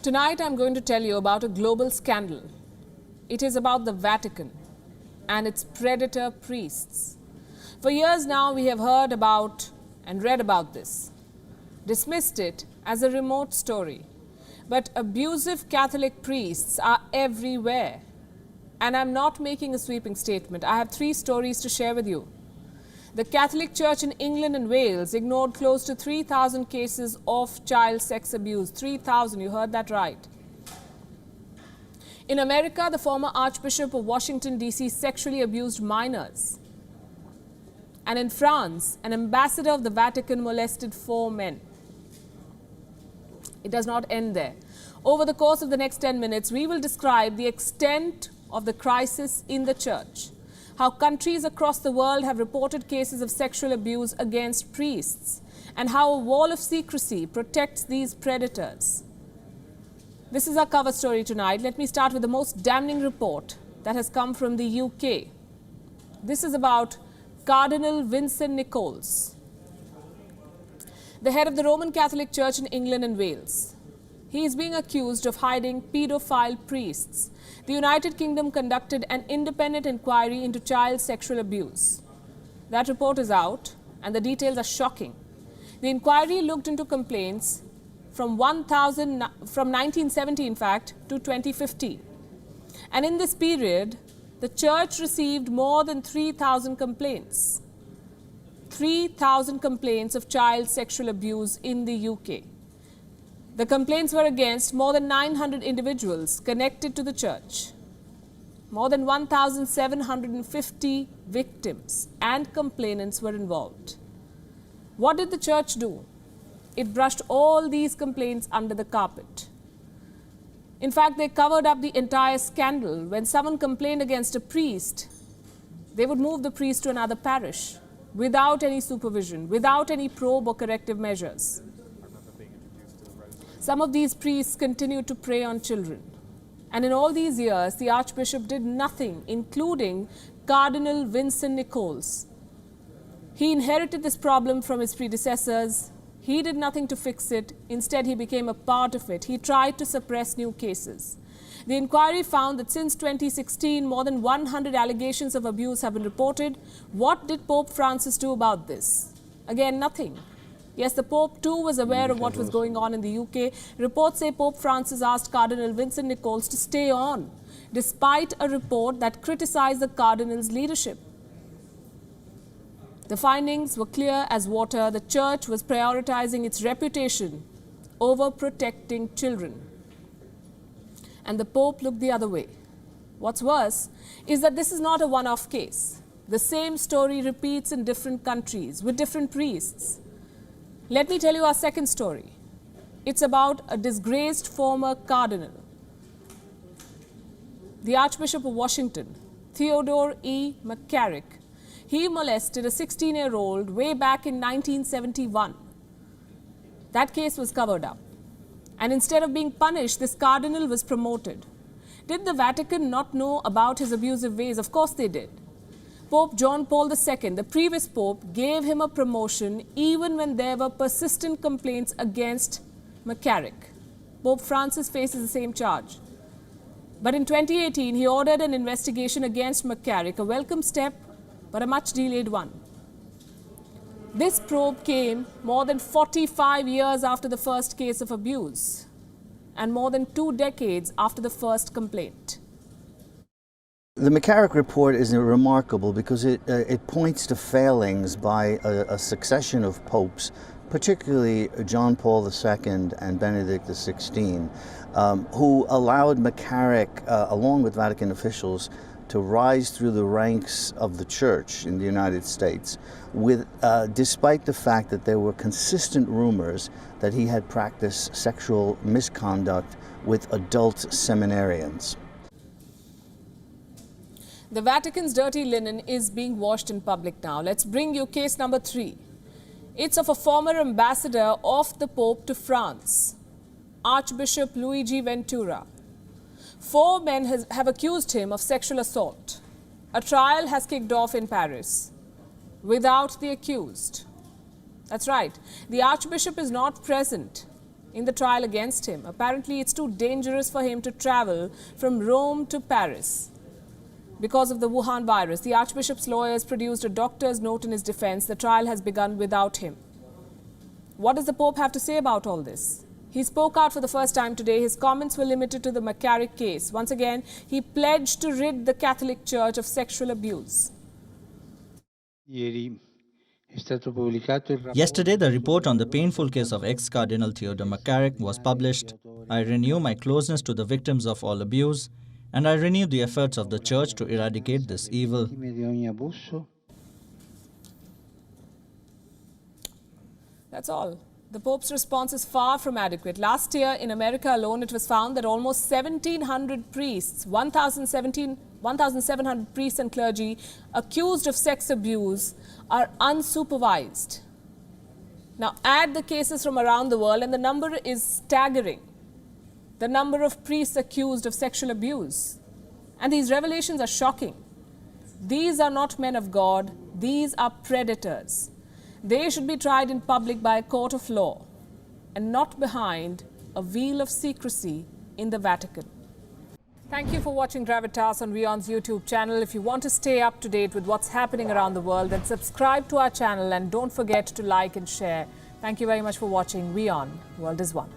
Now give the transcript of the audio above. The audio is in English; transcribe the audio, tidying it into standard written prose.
Tonight I'm going to tell you about a global scandal. It is about the Vatican and its predator priests. For years now we have heard about and read about this, dismissed it as a remote story. But abusive Catholic priests are everywhere. And I'm not making a sweeping statement. I have 3 stories to share with you. The Catholic Church in England and Wales ignored close to 3,000 cases of child sex abuse. 3,000, you heard that right. In America, the former Archbishop of Washington, D.C. sexually abused minors. And in France, an ambassador of the Vatican molested 4 men. It does not end there. Over the course of the next 10 minutes, we will describe the extent of the crisis in the church, how countries across the world have reported cases of sexual abuse against priests, and how a wall of secrecy protects these predators. This is our cover story tonight. Let me start with the most damning report that has come from the UK. This is about Cardinal Vincent Nichols, the head of the Roman Catholic Church in England and Wales. He is being accused of hiding paedophile priests. The United Kingdom conducted an independent inquiry into child sexual abuse. That report is out, and the details are shocking. The inquiry looked into complaints from 1970, in fact, to 2015. And in this period, the church received more than 3,000 complaints. 3,000 complaints of child sexual abuse in the UK. The complaints were against more than 900 individuals connected to the church. More than 1,750 victims and complainants were involved. What did the church do? It brushed all these complaints under the carpet. In fact, they covered up the entire scandal. When someone complained against a priest, they would move the priest to another parish without any supervision, without any probe or corrective measures. Some of these priests continued to prey on children. And in all these years, the Archbishop did nothing, including Cardinal Vincent Nichols. He inherited this problem from his predecessors. He did nothing to fix it. Instead, he became a part of it. He tried to suppress new cases. The inquiry found that since 2016, more than 100 allegations of abuse have been reported. What did Pope Francis do about this? Again, nothing. Yes, the Pope too was aware of what was going on in the UK. Reports say Pope Francis asked Cardinal Vincent Nichols to stay on, despite a report that criticized the Cardinal's leadership. The findings were clear as water. The church was prioritizing its reputation over protecting children. And the Pope looked the other way. What's worse is that this is not a one-off case. The same story repeats in different countries with different priests. Let me tell you our second story. It's about a disgraced former cardinal. The Archbishop of Washington, Theodore E. McCarrick. He molested a 16-year-old way back in 1971. That case was covered up. And instead of being punished, this cardinal was promoted. Did the Vatican not know about his abusive ways? Of course they did. Pope John Paul II, the previous pope, gave him a promotion even when there were persistent complaints against McCarrick. Pope Francis faces the same charge. But in 2018, he ordered an investigation against McCarrick, a welcome step, but a much delayed one. This probe came more than 45 years after the first case of abuse and more than 2 decades after the first complaint. The McCarrick report is remarkable because it points to failings by a succession of popes, particularly John Paul II and Benedict XVI, who allowed McCarrick, along with Vatican officials, to rise through the ranks of the church in the United States, despite the fact that there were consistent rumors that he had practiced sexual misconduct with adult seminarians. The Vatican's dirty linen is being washed in public now. Let's bring you case number 3. It's of a former ambassador of the Pope to France, Archbishop Luigi Ventura. 4 men have accused him of sexual assault. A trial has kicked off in Paris without the accused. That's right. The Archbishop is not present in the trial against him. Apparently, it's too dangerous for him to travel from Rome to Paris because of the Wuhan virus. The Archbishop's lawyers produced a doctor's note in his defense. The trial has begun without him. What does the Pope have to say about all this? He spoke out for the first time today. His comments were limited to the McCarrick case. Once again, he pledged to rid the Catholic Church of sexual abuse. Yesterday, the report on the painful case of ex-Cardinal Theodore McCarrick was published. I renew my closeness to the victims of all abuse, and I renew the efforts of the Church to eradicate this evil. That's all. The Pope's response is far from adequate. Last year, in America alone, it was found that almost 1,700 priests, 1,700 priests and clergy accused of sex abuse are unsupervised. Now, add the cases from around the world, and the number is staggering. The number of priests accused of sexual abuse. And these revelations are shocking. These are not men of God. These are predators. They should be tried in public by a court of law and not behind a veil of secrecy in the Vatican. Thank you for watching Gravitas on WION's YouTube channel. If you want to stay up to date with what's happening around the world, then subscribe to our channel and don't forget to like and share. Thank you very much for watching WION. World is One.